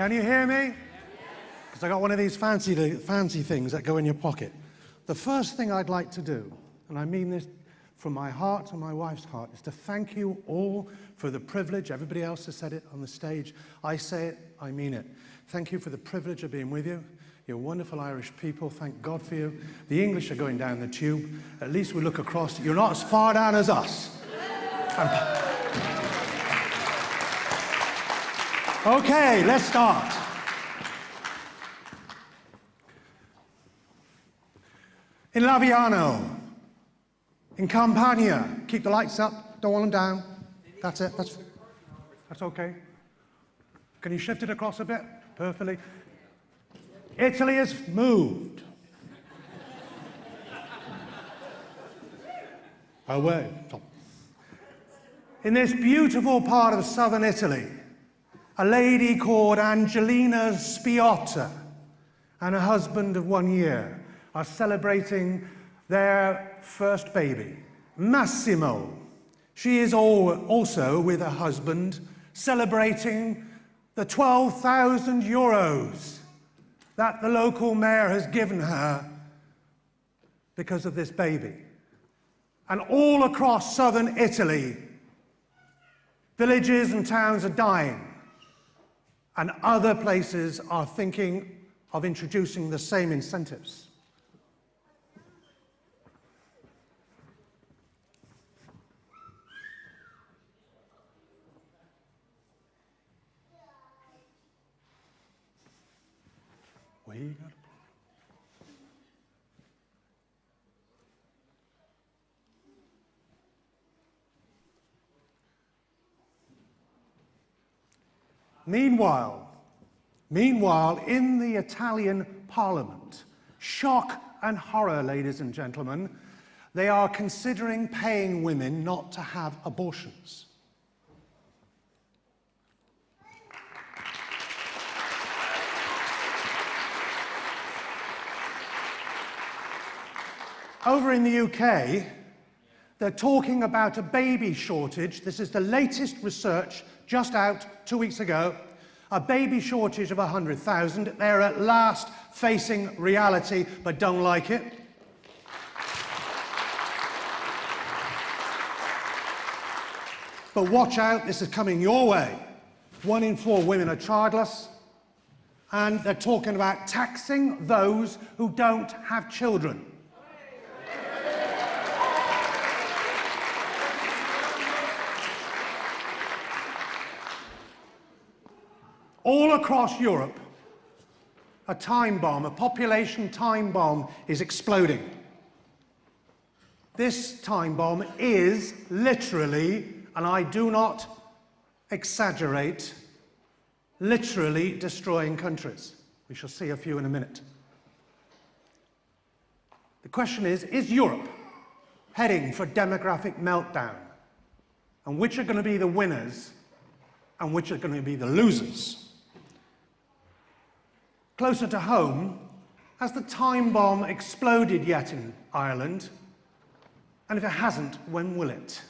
Can you hear me? Because I got one of these fancy things that go in your pocket. The first thing I'd like to do, and I mean this from my heart and my wife's heart, is to thank you all for the privilege. Everybody else has said it on the stage. I say it, I mean it. Thank you for the privilege of being with you. You're wonderful Irish people. Thank God for you. The English are going down the tube. At least we look across. You're not as far down as us. Okay, let's start. In Laviano, in Campania, keep the lights up, don't want them down. That's it, that's okay. Can you shift it across a bit? Perfectly. Italy has moved. Away. In this beautiful part of southern Italy, a lady called Angelina Spiotta and her husband of 1 year are celebrating their first baby, Massimo. She is also, with her husband, celebrating the 12,000 euros that the local mayor has given her because of this baby. And all across southern Italy, villages and towns are dying, and other places are thinking of introducing the same incentives. Meanwhile, in the Italian Parliament, shock and horror, ladies and gentlemen, they are considering paying women not to have abortions. Over in the UK, they're talking about a baby shortage. This is the latest research just out 2 weeks ago. A baby shortage of 100,000. They're at last facing reality, but don't like it. But watch out, this is coming your way. 1 in 4 women are childless, and they're talking about taxing those who don't have children. All across Europe, a time bomb, a population time bomb is exploding. This time bomb is literally, and I do not exaggerate, literally destroying countries. We shall see a few in a minute. The question is Europe heading for demographic meltdown? And which are going to be the winners and which are going to be the losers? Closer to home, has the time bomb exploded yet in Ireland? And if it hasn't, when will it?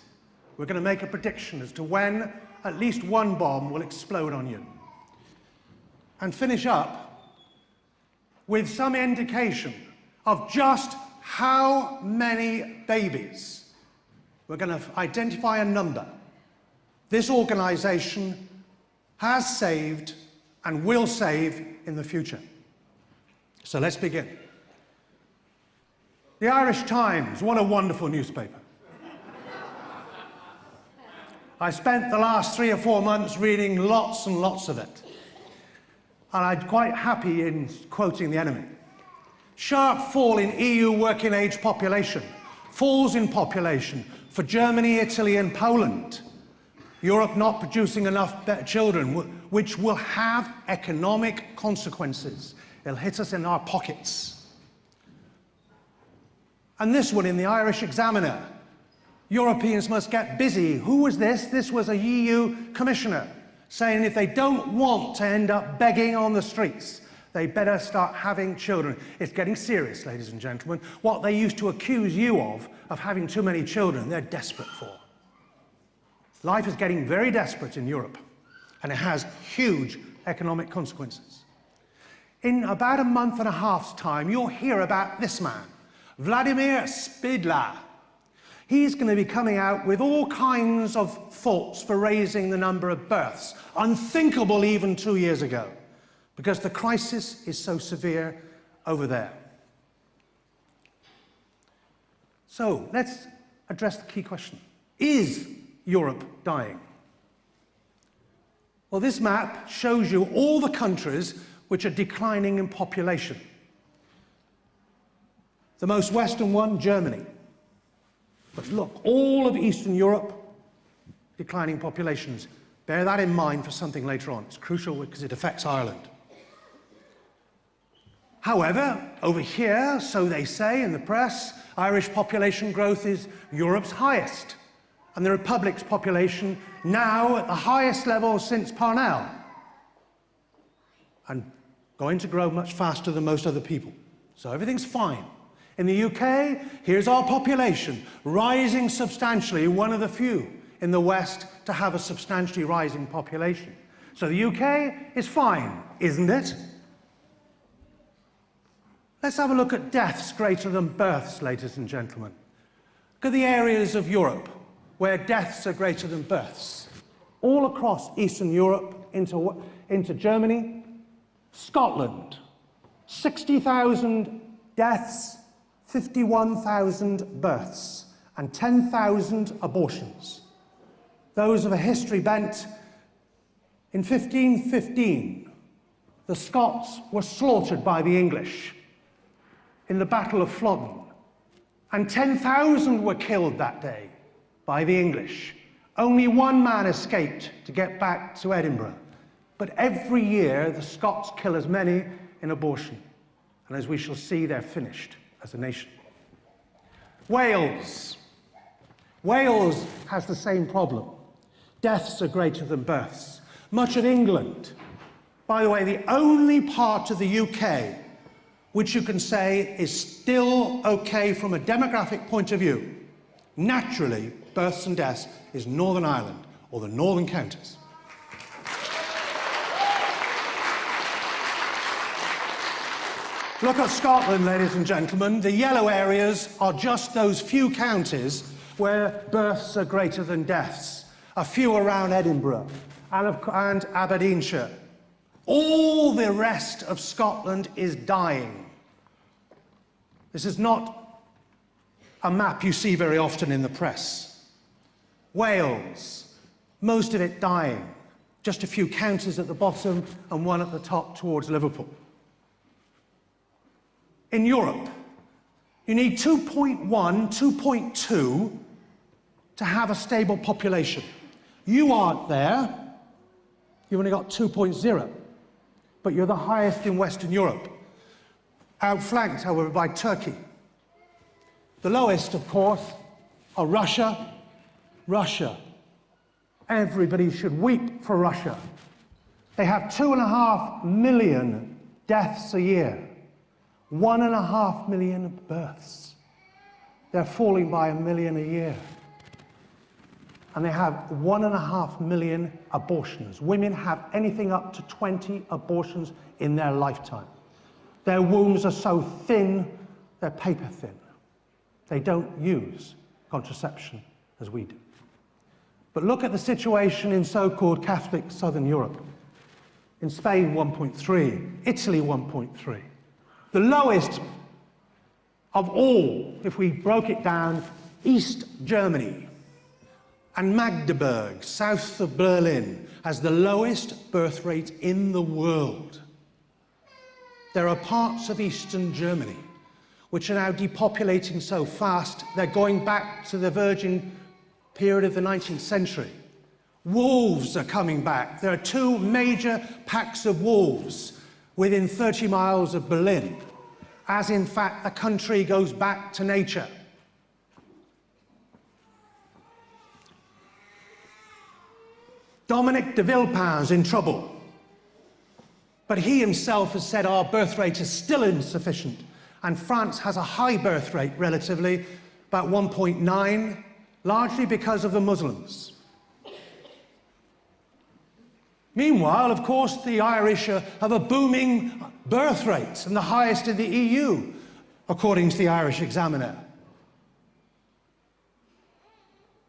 We're going to make a prediction as to when at least one bomb will explode on you. And finish up with some indication of just how many babies. We're going to identify a number this organization has saved and will save in the future. So let's begin. The Irish Times, what a wonderful newspaper. I spent the last 3 or 4 months reading lots and lots of it. And I'm quite happy in quoting the enemy. Sharp fall in EU working age population, falls in population for Germany, Italy and Poland. Europe not producing enough children, which will have economic consequences. It'll hit us in our pockets. And this one in the Irish Examiner. Europeans must get busy. Who was this? This was a EU commissioner saying if they don't want to end up begging on the streets, they better start having children. It's getting serious, ladies and gentlemen. What they used to accuse you of having too many children, they're desperate for. Life is getting very desperate in Europe, and it has huge economic consequences. In about a month and a half's time, you'll hear about this man, Vladimir Spidla. He's going to be coming out with all kinds of thoughts for raising the number of births, unthinkable even 2 years ago, because the crisis is so severe over there. So let's address the key question. Is Europe dying? Well, this map shows you all the countries which are declining in population. The most western one, Germany. But look, all of Eastern Europe, declining populations. Bear that in mind for something later on. It's crucial because it affects Ireland. However, over here, so they say in the press, Irish population growth is Europe's highest, and the Republic's population now at the highest level since Parnell, and going to grow much faster than most other people. So everything's fine. In the UK, here's our population rising substantially, one of the few in the West to have a substantially rising population. So the UK is fine, isn't it? Let's have a look at deaths greater than births, ladies and gentlemen. Look at the areas of Europe where deaths are greater than births. All across Eastern Europe into Germany, Scotland, 60,000 deaths, 51,000 births, and 10,000 abortions. Those of a history bent. In 1515, the Scots were slaughtered by the English in the Battle of Flodden, and 10,000 were killed that day by the English. Only one man escaped to get back to Edinburgh. But every year, the Scots kill as many in abortion. And as we shall see, they're finished as a nation. Wales. Wales has the same problem. Deaths are greater than births. Much of England. By the way, the only part of the UK which you can say is still okay from a demographic point of view, naturally, births and deaths, is Northern Ireland, or the northern counties. Look at Scotland, ladies and gentlemen. The yellow areas are just those few counties where births are greater than deaths. A few around Edinburgh and Aberdeenshire. All the rest of Scotland is dying. This is not a map you see very often in the press. Wales, most of it dying. Just a few counties at the bottom and one at the top towards Liverpool. In Europe, you need 2.1, 2.2 to have a stable population. You aren't there. You've only got 2.0. But you're the highest in Western Europe. Outflanked, however, by Turkey. The lowest, of course, are Russia. Russia. Everybody should weep for Russia. They have 2.5 million deaths a year. 1.5 million births. They're falling by 1 million a year. And they have 1.5 million abortions. Women have anything up to 20 abortions in their lifetime. Their wombs are so thin, they're paper thin. They don't use contraception as we do. But look at the situation in so-called Catholic Southern Europe. In Spain, 1.3. Italy, 1.3. The lowest of all, if we broke it down, East Germany and Magdeburg, south of Berlin, has the lowest birth rate in the world. There are parts of Eastern Germany which are now depopulating so fast, they're going back to the virgin period of the 19th century. Wolves are coming back. There are 2 major packs of wolves within 30 miles of Berlin, as in fact the country goes back to nature. Dominic de Villepin's in trouble. But he himself has said our birth rate is still insufficient. And France has a high birth rate, relatively, about 1.9, largely because of the Muslims. Meanwhile, of course, the Irish have a booming birth rate and the highest in the EU, according to the Irish Examiner.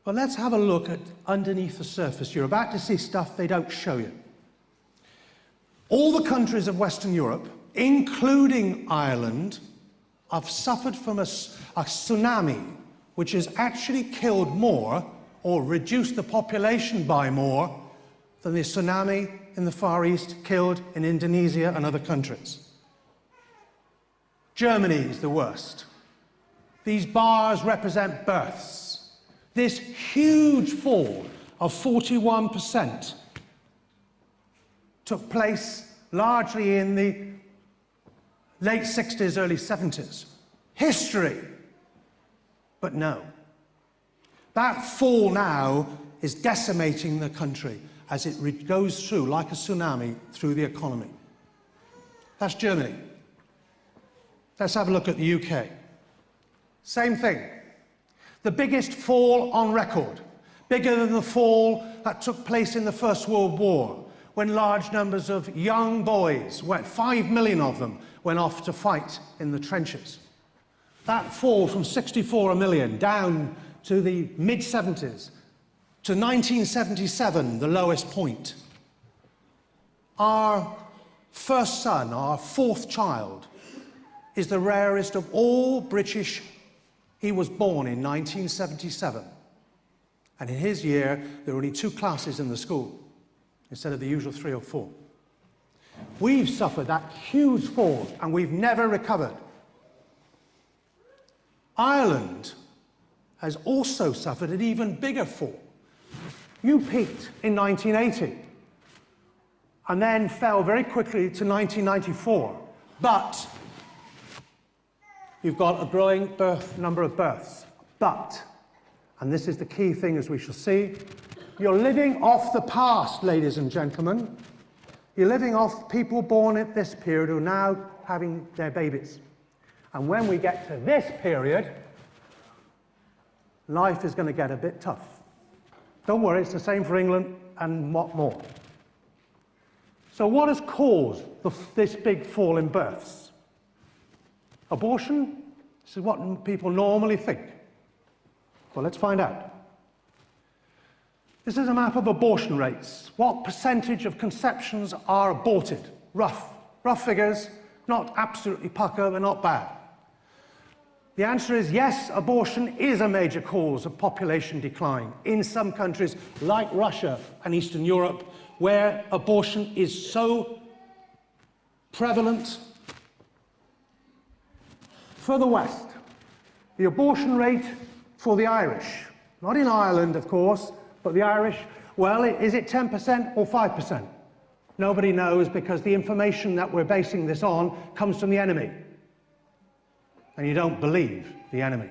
But let's have a look at underneath the surface. You're about to see stuff they don't show you. All the countries of Western Europe, including Ireland, have suffered from a tsunami, which has actually killed more or reduced the population by more than the tsunami in the Far East killed in Indonesia and other countries. Germany is the worst. These bars represent births. This huge fall of 41% took place largely in the late 60s, early 70s. History. But no. That fall now is decimating the country as it goes through, like a tsunami, through the economy. That's Germany. Let's have a look at the UK. Same thing. The biggest fall on record, bigger than the fall that took place in the First World War, when large numbers of young boys, 5 million of them, went off to fight in the trenches. That fall from 64 million down to the mid-70s, to 1977, the lowest point. Our first son, our fourth child, is the rarest of all British. He was born in 1977. And in his year, there were only 2 classes in the school, instead of the usual 3 or 4. We've suffered that huge fall, and we've never recovered. Ireland has also suffered an even bigger fall. You peaked in 1980, and then fell very quickly to 1994. But you've got a growing number of births. But, and this is the key thing as we shall see, you're living off the past, ladies and gentlemen. You're living off people born at this period who are now having their babies. And when we get to this period, life is going to get a bit tough. Don't worry, it's the same for England and what more. So what has caused this big fall in births? Abortion? This is what people normally think. Well, let's find out. This is a map of abortion rates. What percentage of conceptions are aborted? Rough figures, not absolutely pucker, but not bad. The answer is yes, abortion is a major cause of population decline in some countries like Russia and Eastern Europe, where abortion is so prevalent. Further west, the abortion rate for the Irish, not in Ireland, of course, but the Irish, well, is it 10% or 5%? Nobody knows, because the information that we're basing this on comes from the enemy. And you don't believe the enemy.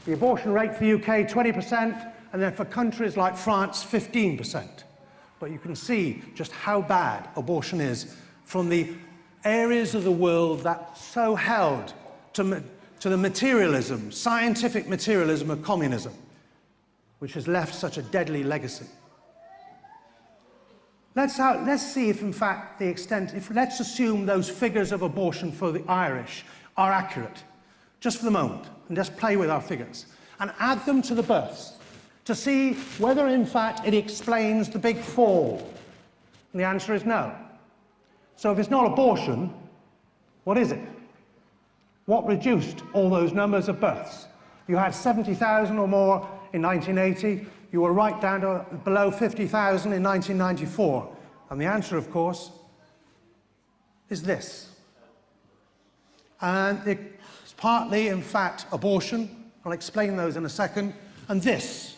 The abortion rate for the UK, 20%, and then for countries like France, 15%. But you can see just how bad abortion is from the areas of the world that so held to the materialism, scientific materialism of communism, which has left such a deadly legacy. Let's see if, in fact, let's assume those figures of abortion for the Irish are accurate, just for the moment, and just play with our figures, and add them to the births to see whether, in fact, it explains the big fall. And the answer is no. So if it's not abortion, what is it? What reduced all those numbers of births? You had 70,000 or more in 1980. You were right down to below 50,000 in 1994. And the answer, of course, is this. And it's partly, in fact, abortion. I'll explain those in a second. And this.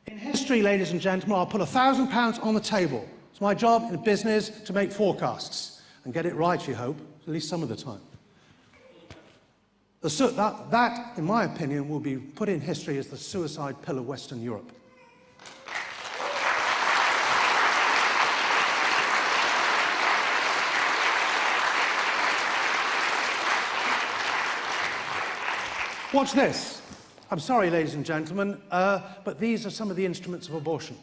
In history, ladies and gentlemen, I'll put £1,000 on the table. It's my job in business to make forecasts and get it right, you hope, at least some of the time. That, in my opinion, will be put in history as the suicide pill of Western Europe. Watch this. I'm sorry, ladies and gentlemen, but these are some of the instruments of abortion.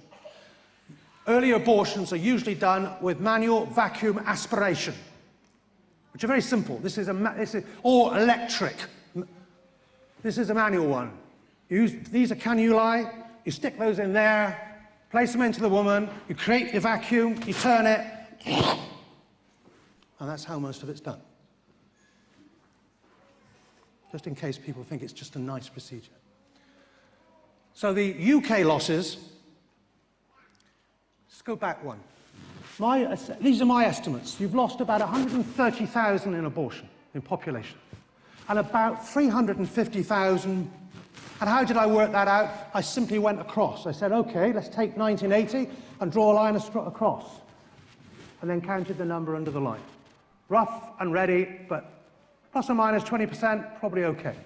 Early abortions are usually done with manual vacuum aspiration, which are very simple. This is or electric. This is a manual one. These are cannulae. You stick those in there, place them into the woman, you create the vacuum, you turn it, and that's how most of it's done. Just in case people think it's just a nice procedure. So the UK losses, let's go back one. These are my estimates. You've lost about 130,000 in abortion, in population, and about 350,000. And how did I work that out? I simply went across. I said, okay, let's take 1980 and draw a line across, and then counted the number under the line. Rough and ready, but plus or minus 20%, probably okay.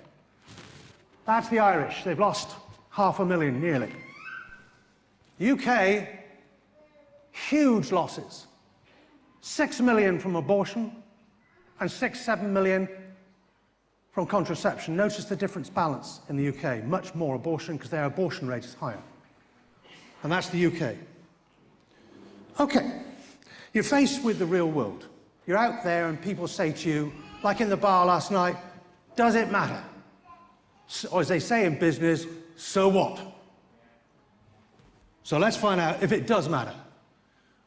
That's the Irish. They've lost 500,000 nearly. UK, huge losses. 6 million from abortion and 6-7 million from contraception. Notice the difference balance in the UK. Much more abortion because their abortion rate is higher. And that's the UK. Okay, you're faced with the real world. You're out there and people say to you, like in the bar last night, does it matter? Or as they say in business, so what? So let's find out if it does matter.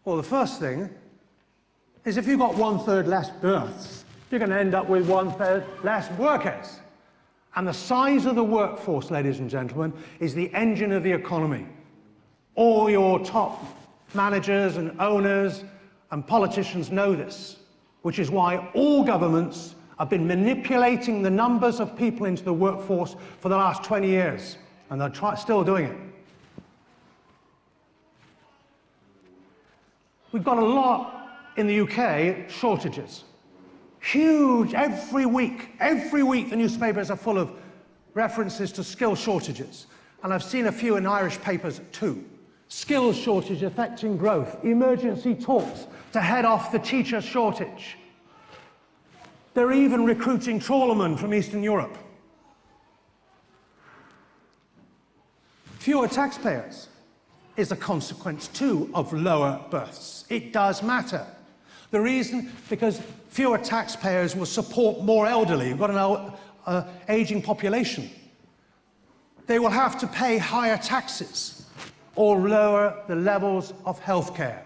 Well, the first thing is if you've got 1/3 less births, you're going to end up with 1/3 less workers. And the size of the workforce, ladies and gentlemen, is the engine of the economy. All your top managers and owners and politicians know this, which is why all governments have been manipulating the numbers of people into the workforce for the last 20 years, and they're still doing it. We've got a lot in the UK, shortages. Huge, every week the newspapers are full of references to skill shortages. And I've seen a few in Irish papers too. Skills shortage affecting growth, emergency talks to head off the teacher shortage. They're even recruiting trawlermen from Eastern Europe. Fewer taxpayers is a consequence too of lower births. It does matter. The reason, because fewer taxpayers will support more elderly. We've got an aging population. They will have to pay higher taxes or lower the levels of healthcare.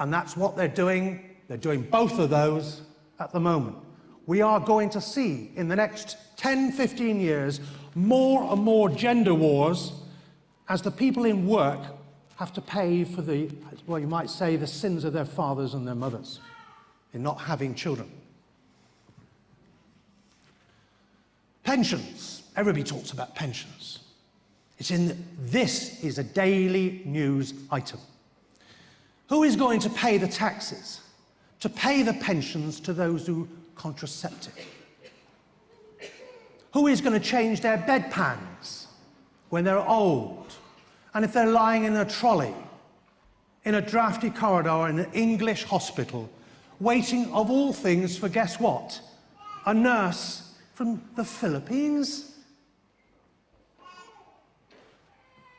And that's what they're doing. They're doing both of those at the moment. We are going to see in the next 10, 15 years more and more gender wars as the people in work have to pay for the, well, you might say, the sins of their fathers and their mothers in not having children. Pensions. Everybody talks about pensions. This is a daily news item. Who is going to pay the taxes to pay the pensions to those who contraceptive? Who is going to change their bedpans when they're old? And if they're lying in a trolley, in a drafty corridor in an English hospital, waiting of all things for, guess what? A nurse from the Philippines?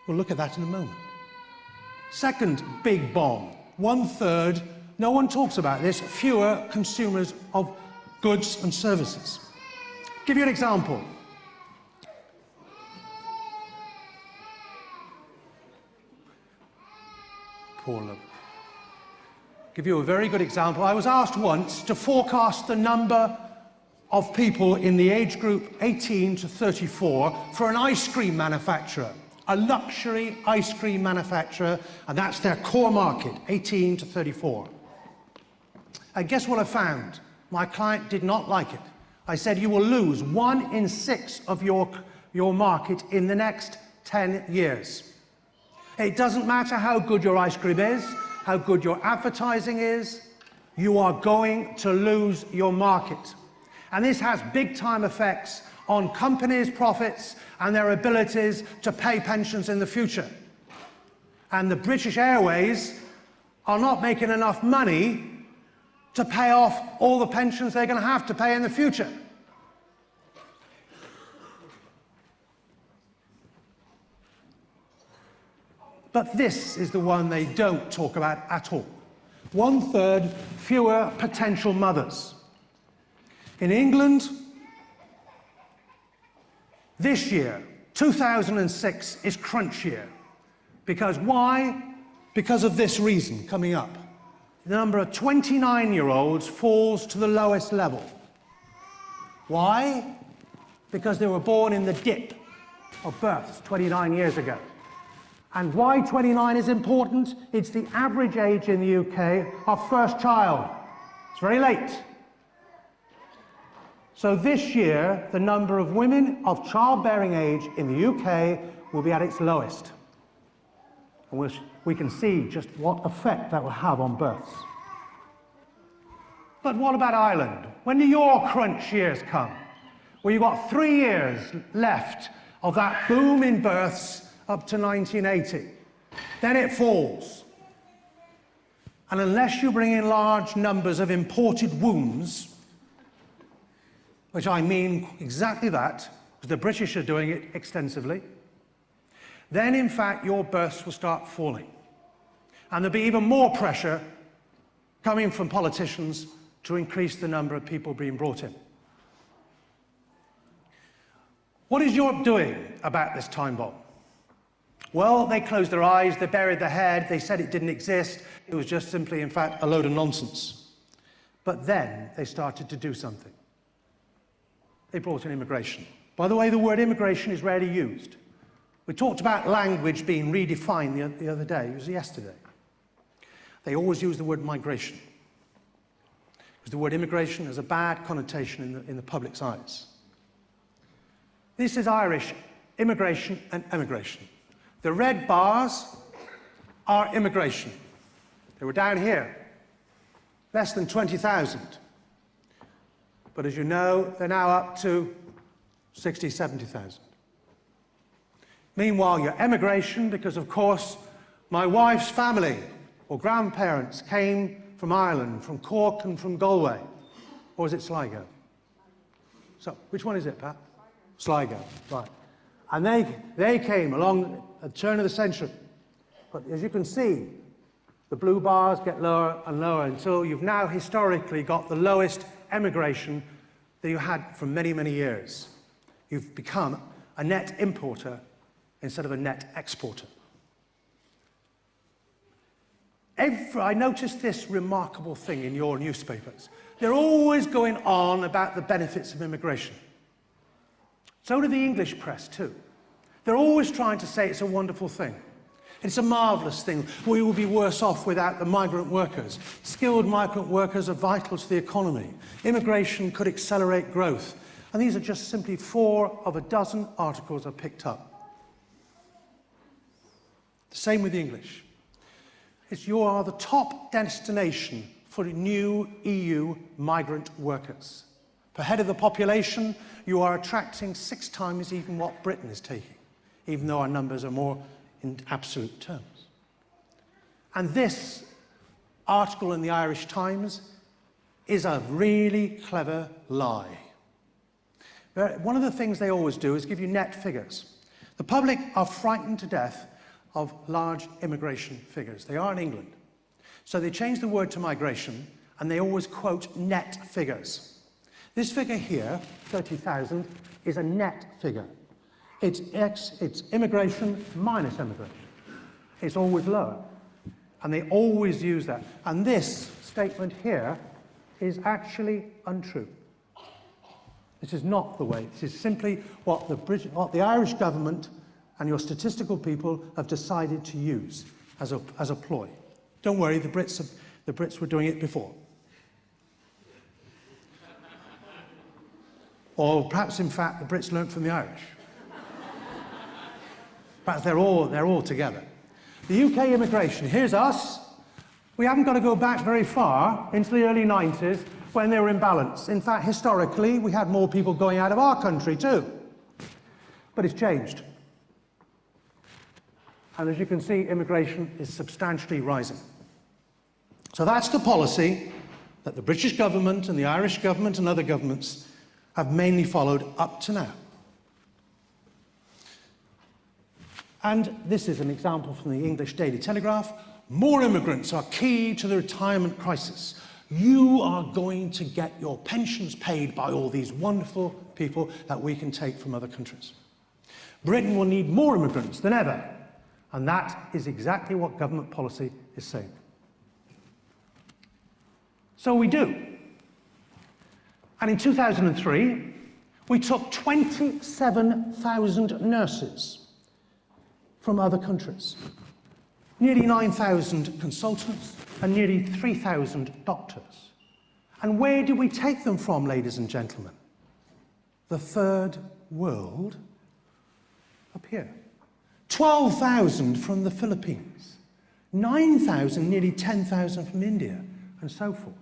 We'll look at that in a moment. Second big bomb, 1/3, no one talks about this, fewer consumers of goods and services. Give you an example. Poor love. Give you a very good example. I was asked once to forecast the number of people in the age group 18 to 34 for an ice cream manufacturer, a luxury ice cream manufacturer, and that's their core market, 18 to 34. And guess what I found? My client did not like it. I said, you will lose 1 in 6 of your market in the next 10 years. It doesn't matter how good your ice cream is, how good your advertising is, you are going to lose your market. And this has big-time effects on companies' profits and their abilities to pay pensions in the future. And the British Airways are not making enough money to pay off all the pensions they're going to have to pay in the future. But this is the one they don't talk about at all. 1/3 fewer potential mothers. In England, this year, 2006, is crunch year. Because why? Because of this reason coming up. The number of 29-year-olds falls to the lowest level. Why? Because they were born in the dip of births 29 years ago. And why 29 is important? It's the average age in the UK of first child. It's very late. So this year, the number of women of childbearing age in the UK will be at its lowest. And we can see just what effect that will have on births. But what about Ireland? When do your crunch years come? Well, you've got 3 years left of that boom in births up to 1980. Then it falls. And unless you bring in large numbers of imported wombs, which I mean exactly that, because the British are doing it extensively, then in fact your births will start falling. And there'll be even more pressure coming from politicians to increase the number of people being brought in. What is Europe doing about this time bomb? Well, they closed their eyes, they buried their head, they said it didn't exist, it was just simply, in fact, a load of nonsense. But then they started to do something. They brought in immigration. By the way, the word immigration is rarely used. We talked about language being redefined the other day, it was yesterday. They always use the word migration, because the word immigration has a bad connotation in the public's eyes. This is Irish immigration and emigration. The red bars are immigration. They were down here, less than 20,000. But as you know, they're now up to 60, 70,000. Meanwhile, your emigration, because of course, my wife's family or grandparents came from Ireland, from Cork and from Galway. Or is it Sligo? So, which one is it, Pat? Sligo, right. And they came along at the turn of the century. But as you can see, the blue bars get lower and lower until you've now historically got the lowest emigration that you had for many, many years. You've become a net importer instead of a net exporter. I noticed this remarkable thing in your newspapers. They're always going on about the benefits of immigration. So do the English press too. They're always trying to say it's a wonderful thing. It's a marvellous thing. We will be worse off without the migrant workers. Skilled migrant workers are vital to the economy. Immigration could accelerate growth. And these are just simply 4 of a dozen articles I picked up. The same with the English. You are the top destination for new EU migrant workers. Per head of the population, you are attracting 6 times even what Britain is taking, even though our numbers are more in absolute terms. And this article in the Irish Times is a really clever lie. One of the things they always do is give you net figures. The public are frightened to death of large immigration figures. They are in England. So they change the word to migration, and they always quote net figures. This figure here, 30,000, is a net figure. It's immigration minus emigration. It's always lower. And they always use that. And this statement here is actually untrue. This is not the way. This is simply what the Irish government and your statistical people have decided to use as a ploy. Don't worry, the Brits were doing it before. Or perhaps, in fact, the Brits learnt from the Irish. Perhaps they're all together. The UK immigration, here's us. We haven't got to go back very far into the early 90s when they were in balance. In fact, historically, we had more people going out of our country too. But it's changed. And as you can see, immigration is substantially rising. So that's the policy that the British government and the Irish government and other governments have mainly followed up to now. And this is an example from the English Daily Telegraph. More immigrants are key to the retirement crisis. You are going to get your pensions paid by all these wonderful people that we can take from other countries. Britain will need more immigrants than ever, and that is exactly what government policy is saying. So we do. And in 2003, we took 27,000 nurses from other countries, nearly 9,000 consultants, and nearly 3,000 doctors. And where do we take them from, ladies and gentlemen? The third world, up here. 12,000 from the Philippines, 9,000, nearly 10,000 from India, and so forth.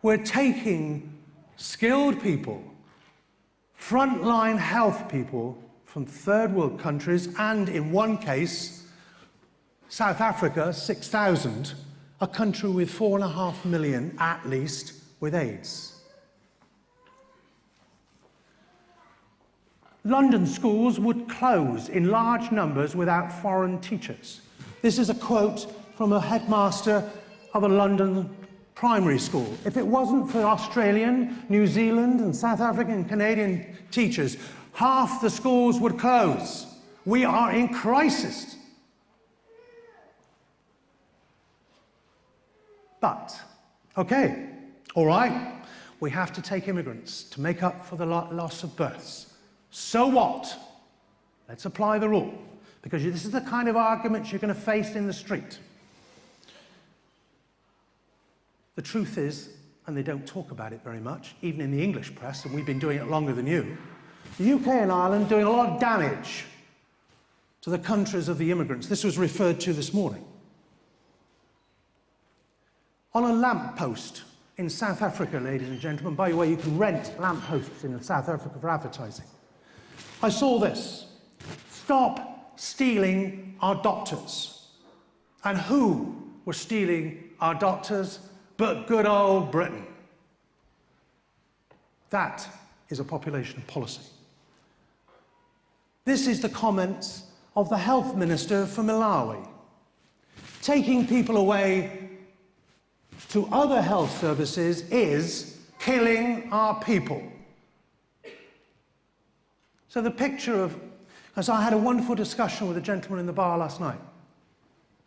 We're taking skilled people, frontline health people from third world countries, and in one case, South Africa, 6,000, a country with 4.5 million, at least, with AIDS. London schools would close in large numbers without foreign teachers. This is a quote from a headmaster of a London primary school. If it wasn't for Australian, New Zealand, and South African and Canadian teachers, half the schools would close. We are in crisis. But, okay, all right, we have to take immigrants to make up for the loss of births. So what? Let's apply the rule, because this is the kind of arguments you're going to face in the street. The truth is, and they don't talk about it very much, even in the English press, and we've been doing it longer than you, the UK and Ireland are doing a lot of damage to the countries of the immigrants. This was referred to this morning. On a lamppost in South Africa, ladies and gentlemen, by the way, you can rent lampposts in South Africa for advertising. I saw this. Stop stealing our doctors. And who were stealing our doctors but good old Britain? That is a population policy. This is the comments of the health minister for Malawi. Taking people away to other health services is killing our people. So the picture of, as I had a wonderful discussion with a gentleman in the bar last night.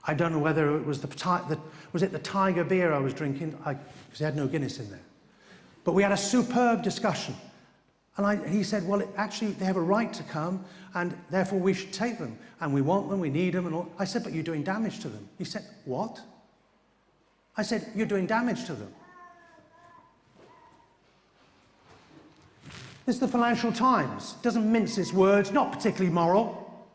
I don't know whether it was was it the Tiger beer I was drinking, because he had no Guinness in there. But we had a superb discussion. And he said, well, actually, they have a right to come, and therefore we should take them. And we want them, we need them, and all. I said, but you're doing damage to them. He said, what? I said, you're doing damage to them. This is the Financial Times. Doesn't mince its words, not particularly moral.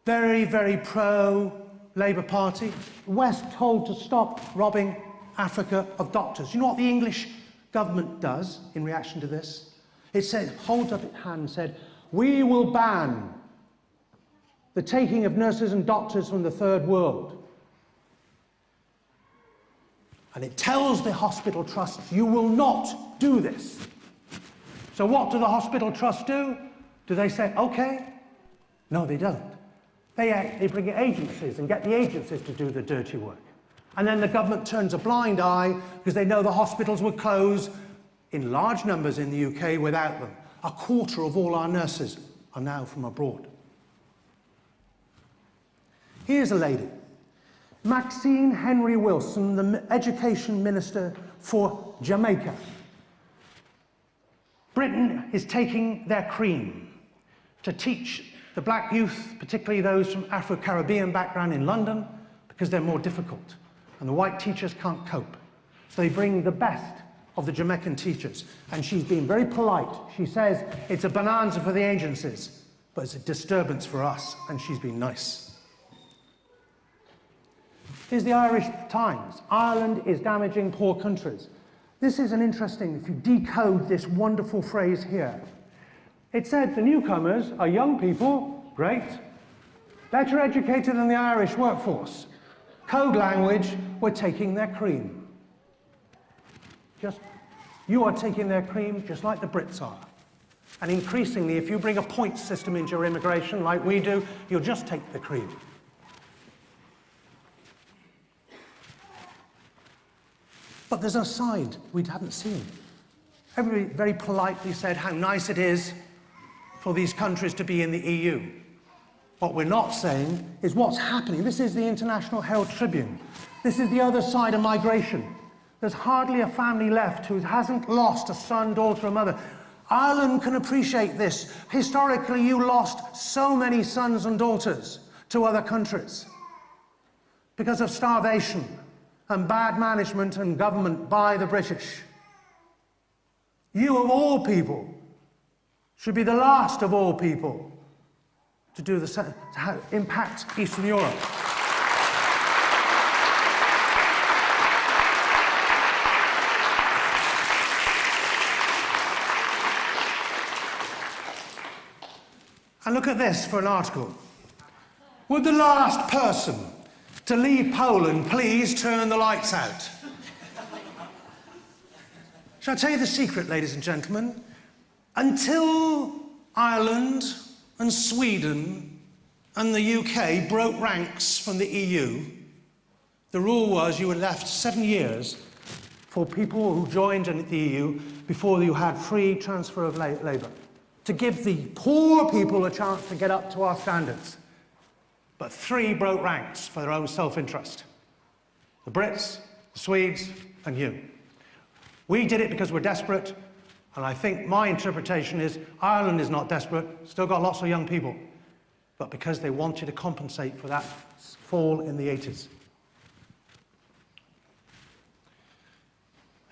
Very, very pro-Labour Party. West told to stop robbing Africa of doctors. You know what the English government does in reaction to this? It said, holds up its hand and said, we will ban the taking of nurses and doctors from the third world. And it tells the hospital trusts, you will not do this. So what do the hospital trusts do? Do they say, okay? No, they don't. They bring agencies and get the agencies to do the dirty work. And then the government turns a blind eye because they know the hospitals will close in large numbers in the UK without them. A quarter of all our nurses are now from abroad. Here's a lady, Maxine Henry Wilson, the Education Minister for Jamaica. Britain is taking their cream to teach the black youth, particularly those from Afro-Caribbean background in London, because they're more difficult, and the white teachers can't cope. So they bring the best of the Jamaican teachers, and she's been very polite. She says it's a bonanza for the agencies, but it's a disturbance for us, and she's been nice. Here's the Irish Times. Ireland is damaging poor countries. This is an interesting, if you decode this wonderful phrase here. It said the newcomers are young people, great, better educated than the Irish workforce. Code language, we're taking their cream. You are taking their cream just like the Brits are. And increasingly, if you bring a point system into your immigration like we do, you'll just take the cream. But there's a side we hadn't seen. Everybody very politely said how nice it is for these countries to be in the EU. What we're not saying is what's happening. This is the International Herald Tribune. This is the other side of migration. There's hardly a family left who hasn't lost a son, daughter, or mother. Ireland can appreciate this. Historically, you lost so many sons and daughters to other countries because of starvation and bad management and government by the British. You, of all people, should be the last of all people to do the same, to impact Eastern Europe. And look at this for an article. Would the last person to leave Poland please turn the lights out? Shall I tell you the secret, ladies and gentlemen? Until Ireland and Sweden and the UK broke ranks from the EU, the rule was you were left 7 years for people who joined in the EU before you had free transfer of labour, to give the poor people a chance to get up to our standards. But 3 broke ranks for their own self-interest. The Brits, the Swedes, and you. We did it because we're desperate, and I think my interpretation is Ireland is not desperate, still got lots of young people, but because they wanted to compensate for that fall in the 80s.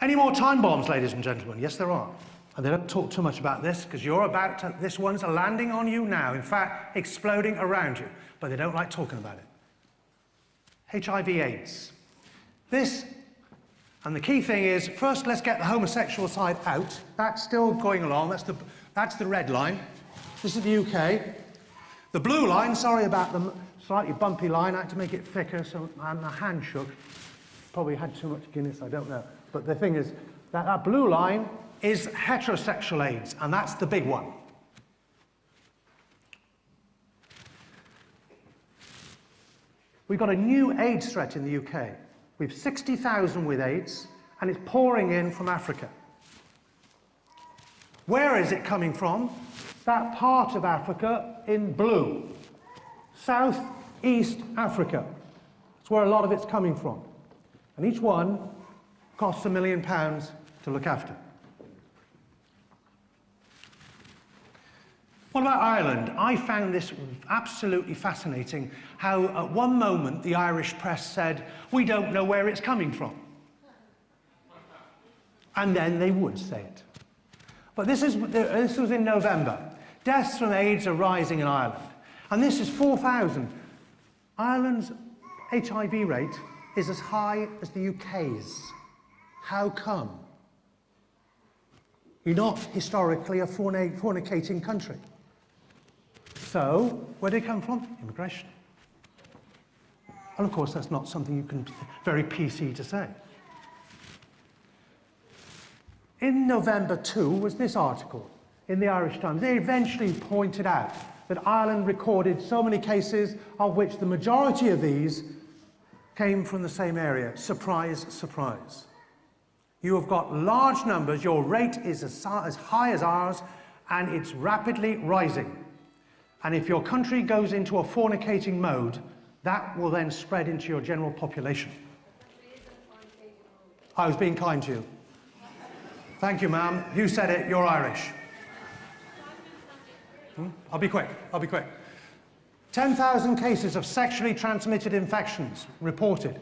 Any more time bombs, ladies and gentlemen? Yes, there are. And they don't talk too much about this, because you're about to, this one's landing on you now, in fact, exploding around you, but they don't like talking about it. HIV/AIDS. This, and the key thing is, first let's get the homosexual side out. That's still going along, that's the red line. This is the UK. The blue line, sorry about the slightly bumpy line, I had to make it thicker, so my hand shook. Probably had too much Guinness, I don't know. But the thing is, that blue line is heterosexual AIDS, and that's the big one. We've got a new AIDS threat in the UK. We've 60,000 with AIDS, and it's pouring in from Africa. Where is it coming from? That part of Africa in blue. South East Africa. That's where a lot of it's coming from. And each one costs £1 million to look after. What about Ireland? I found this absolutely fascinating, how at one moment the Irish press said, we don't know where it's coming from. And then they would say it. But this was in November. Deaths from AIDS are rising in Ireland. And this is 4,000. Ireland's HIV rate is as high as the UK's. How come? You're not historically a fornicating country. So, where did it come from? Immigration. And of course, that's not something you can, very PC to say. In November 2 was this article in the Irish Times. They eventually pointed out that Ireland recorded so many cases, of which the majority of these came from the same area. Surprise, surprise. You have got large numbers, your rate is as high as ours, and it's rapidly rising. And if your country goes into a fornicating mode, that will then spread into your general population. I was being kind to you. Thank you, ma'am. Who said it? You're Irish. I'll be quick. 10,000 cases of sexually transmitted infections reported.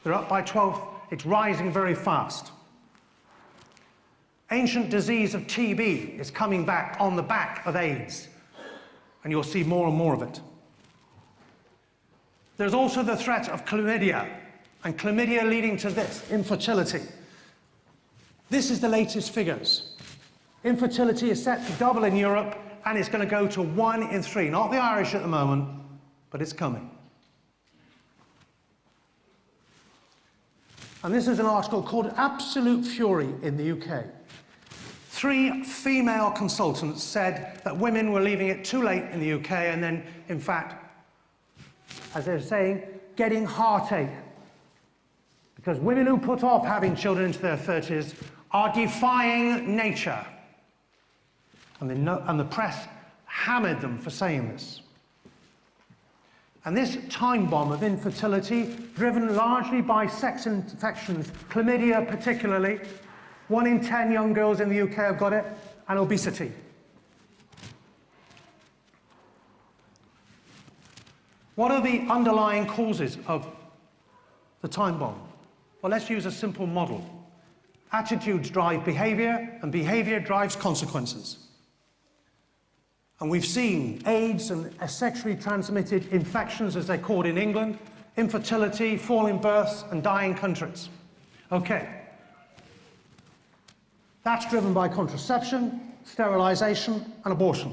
They're up by 12. It's rising very fast. Ancient disease of TB is coming back on the back of AIDS. And you'll see more and more of it. There's also the threat of chlamydia, and chlamydia leading to this, infertility. This is the latest figures. Infertility is set to double in Europe, and it's going to go to 1 in 3. Not the Irish at the moment, but it's coming. And this is an article called Absolute Fury in the UK. 3 female consultants said that women were leaving it too late in the UK and then, in fact, as they're saying, getting heartache. Because women who put off having children into their 30s are defying nature. And the press hammered them for saying this. And this time bomb of infertility, driven largely by sex infections, chlamydia particularly, 1 in 10 young girls in the UK have got it, and obesity. What are the underlying causes of the time bomb? Well, let's use a simple model. Attitudes drive behavior, and behavior drives consequences. And we've seen AIDS and sexually transmitted infections, as they're called in England, infertility, falling births, and dying countries. Okay. That's driven by contraception, sterilisation, and abortion.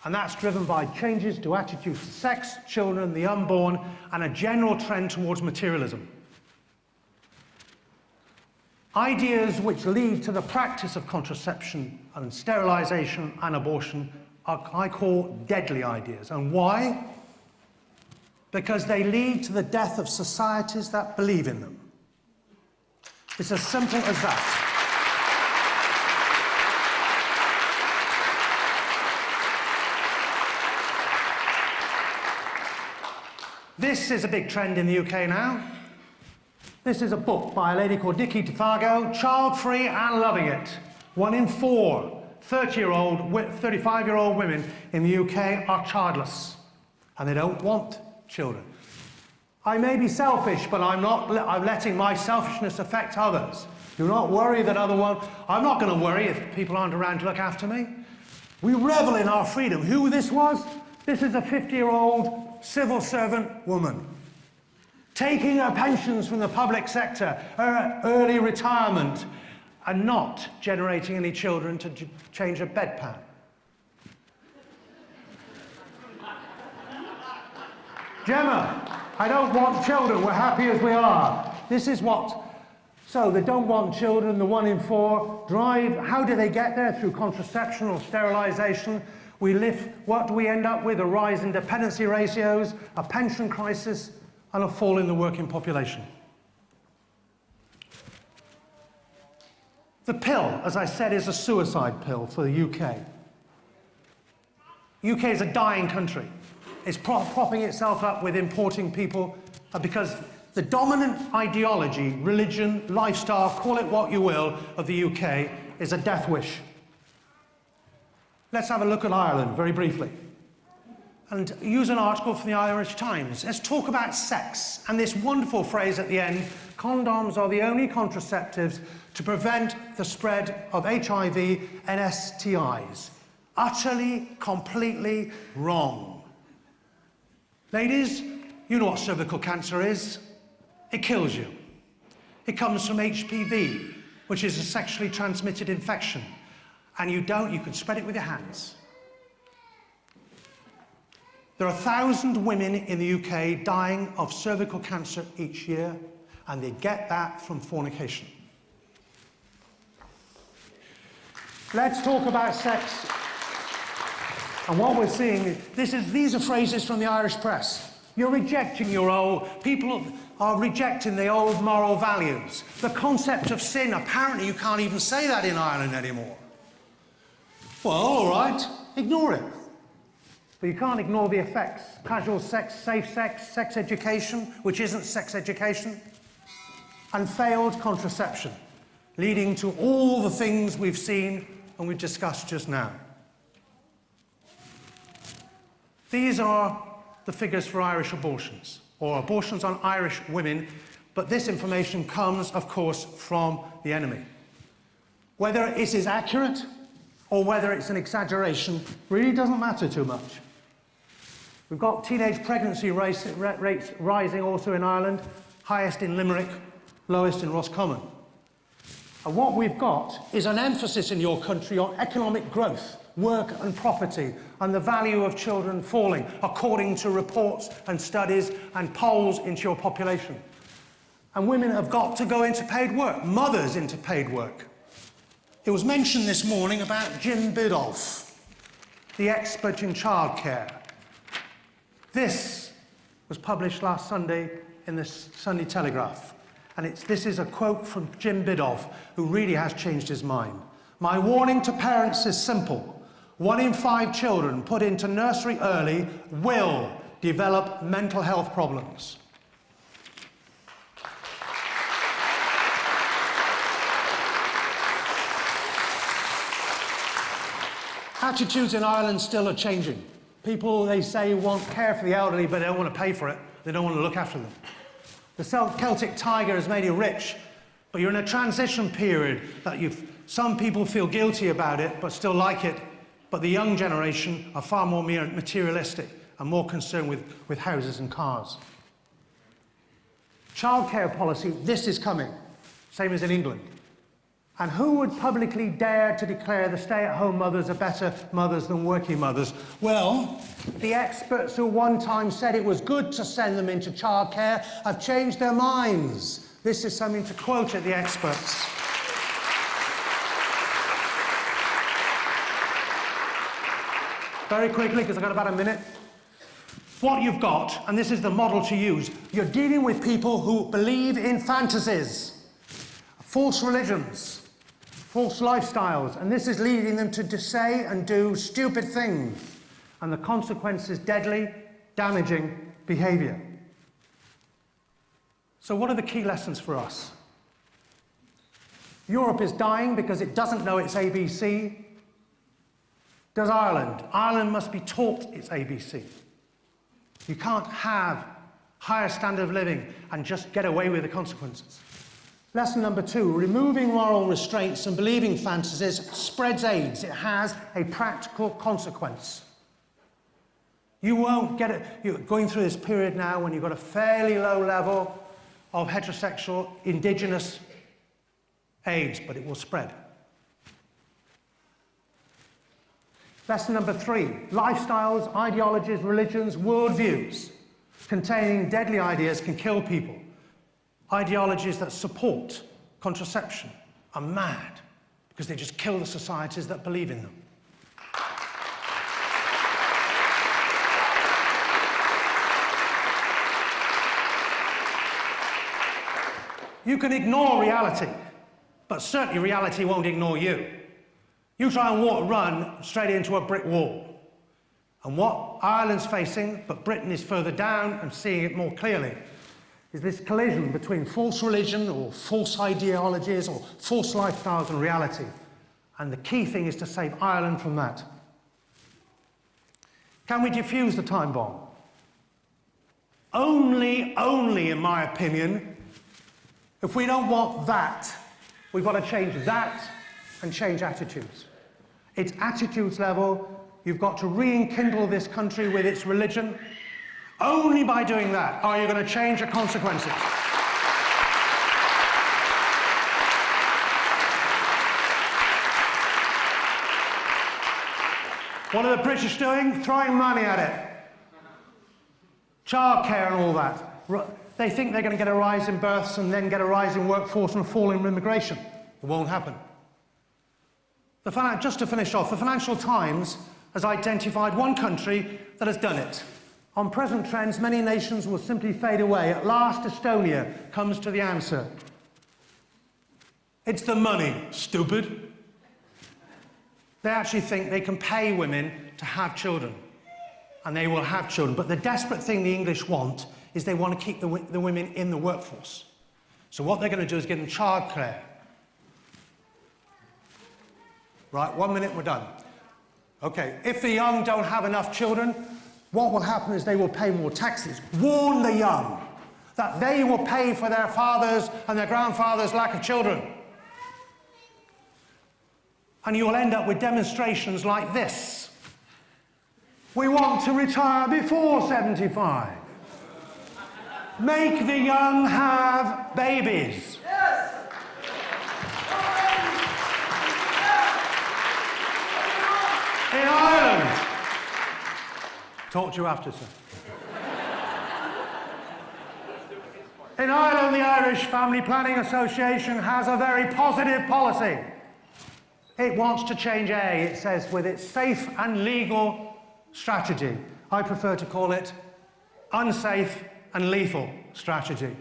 And that's driven by changes to attitudes to sex, children, the unborn, and a general trend towards materialism. Ideas which lead to the practice of contraception and sterilisation and abortion are, I call, deadly ideas. And why? Because they lead to the death of societies that believe in them. It's as simple as that. This is a big trend in the UK now. This is a book by a lady called Nikki Tafago, Child-Free and Loving It. 1 in 4 30-year-old, 35-year-old women in the UK are childless, and they don't want children. I may be selfish, but I'm letting my selfishness affect others. Do not worry that I'm not going to worry if people aren't around to look after me. We revel in our freedom. Who this was? This is a 50-year-old civil servant woman, taking her pensions from the public sector, her early retirement, and not generating any children to change her bedpan. Gemma, I don't want children, we're happy as we are. This is what, so they don't want children, the 1 in 4 drive, how do they get there? Through contraception or sterilisation. What do we end up with? A rise in dependency ratios, a pension crisis, and a fall in the working population. The pill, as I said, is a suicide pill for the UK. UK is a dying country. It's propping itself up with importing people because the dominant ideology, religion, lifestyle, call it what you will, of the UK is a death wish. Let's have a look at Ireland very briefly and use an article from the Irish Times. Let's talk about sex and this wonderful phrase at the end, condoms are the only contraceptives to prevent the spread of HIV and STIs. Utterly, completely wrong. Ladies, you know what cervical cancer is. It kills you. It comes from HPV, which is a sexually transmitted infection. And you can spread it with your hands. There are 1,000 women in the UK dying of cervical cancer each year, and they get that from fornication. Let's talk about sex. And what we're seeing, these are phrases from the Irish press. You're rejecting people are rejecting the old moral values. The concept of sin, apparently you can't even say that in Ireland anymore. Well, all right, ignore it. But you can't ignore the effects. Casual sex, safe sex, sex education, which isn't sex education, and failed contraception, leading to all the things we've seen and we've discussed just now. These are the figures for Irish abortions, or abortions on Irish women, but this information comes, of course, from the enemy. Whether it is accurate or whether it's an exaggeration really doesn't matter too much. We've got teenage pregnancy rates rising also in Ireland, highest in Limerick, lowest in Roscommon. And what we've got is an emphasis in your country on economic growth, work and property, and the value of children falling, according to reports and studies and polls into your population. And women have got to go into paid work, mothers into paid work. It was mentioned this morning about Jim Biddulph, the expert in childcare. This was published last Sunday in the Sunday Telegraph. And this is a quote from Jim Biddulph, who really has changed his mind. "My warning to parents is simple. 1 in 5 children put into nursery early will develop mental health problems." Attitudes in Ireland still are changing. People, they say, want care for the elderly, but they don't want to pay for it. They don't want to look after them. The Celtic Tiger has made you rich, but you're in a transition period that some people feel guilty about it, but still like it. But the young generation are far more materialistic and more concerned with houses and cars. Childcare policy, this is coming, same as in England. And who would publicly dare to declare the stay-at-home mothers are better mothers than working mothers? Well, the experts who one time said it was good to send them into childcare have changed their minds. This is something to quote at the experts. Very quickly, because I've got about a minute. What you've got, and this is the model to use, you're dealing with people who believe in fantasies, false religions, false lifestyles, and this is leading them to say and do stupid things, and the consequence is deadly, damaging behaviour. So what are the key lessons for us? Europe is dying because it doesn't know its ABC. Does Ireland? Ireland must be taught its ABC. You can't have higher standard of living and just get away with the consequences. Lesson number 2, removing moral restraints and believing fantasies spreads AIDS. It has a practical consequence. You won't get it. You're going through this period now when you've got a fairly low level of heterosexual indigenous AIDS, but it will spread. Lesson number 3, lifestyles, ideologies, religions, worldviews containing deadly ideas can kill people. Ideologies that support contraception are mad because they just kill the societies that believe in them. You can ignore reality, but certainly reality won't ignore you. You try and run straight into a brick wall. And what Ireland's facing, but Britain is further down and seeing it more clearly, is this collision between false religion or false ideologies or false lifestyles and reality. And the key thing is to save Ireland from that. Can we defuse the time bomb? Only, in my opinion, if we don't want that, we've got to change that and change attitudes. It's attitudes level. You've got to rekindle this country with its religion. Only by doing that are you going to change the consequences. What are the British doing? Throwing money at it. Childcare and all that. They think they're going to get a rise in births and then get a rise in workforce and a fall in immigration. It won't happen. Just to finish off, the Financial Times has identified one country that has done it. On present trends, many nations will simply fade away. At last, Estonia comes to the answer. It's the money, stupid. They actually think they can pay women to have children, and they will have children. But the desperate thing the English want is they want to keep the women in the workforce. So what they're going to do is give them childcare. Right, 1 minute, we're done. Okay, if the young don't have enough children, what will happen is they will pay more taxes. Warn the young that they will pay for their fathers' and their grandfathers' lack of children. And you will end up with demonstrations like this. We want to retire before 75. Make the young have babies. Yes. In Ireland. Talk to you after, sir. In Ireland, the Irish Family Planning Association has a very positive policy. It wants to change A, it says, with its safe and legal strategy. I prefer to call it unsafe and lethal strategy.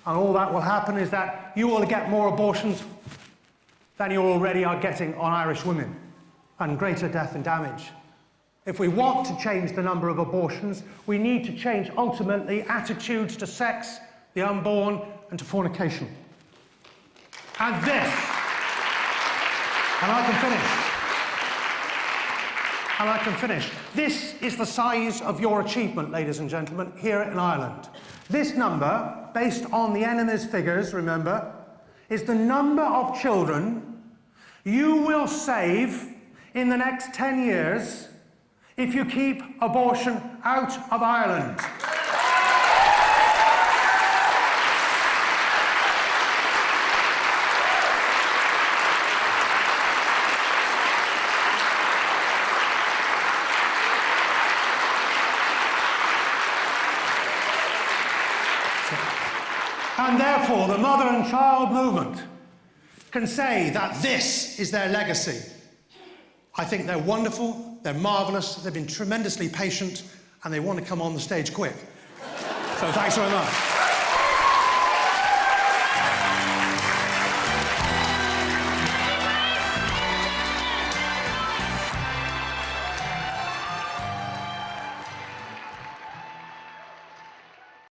And all that will happen is that you will get more abortions than you already are getting on Irish women, and greater death and damage. If we want to change the number of abortions, we need to change, ultimately, attitudes to sex, the unborn, and to fornication. And this, and I can finish, this is the size of your achievement, ladies and gentlemen, here in Ireland. This number, based on the enemy's figures, remember, is the number of children you will save in the next 10 years if you keep abortion out of Ireland. And therefore, the mother and child movement can say that this is their legacy. I think they're wonderful, they're marvellous, they've been tremendously patient, and they want to come on the stage quick. So thanks very much.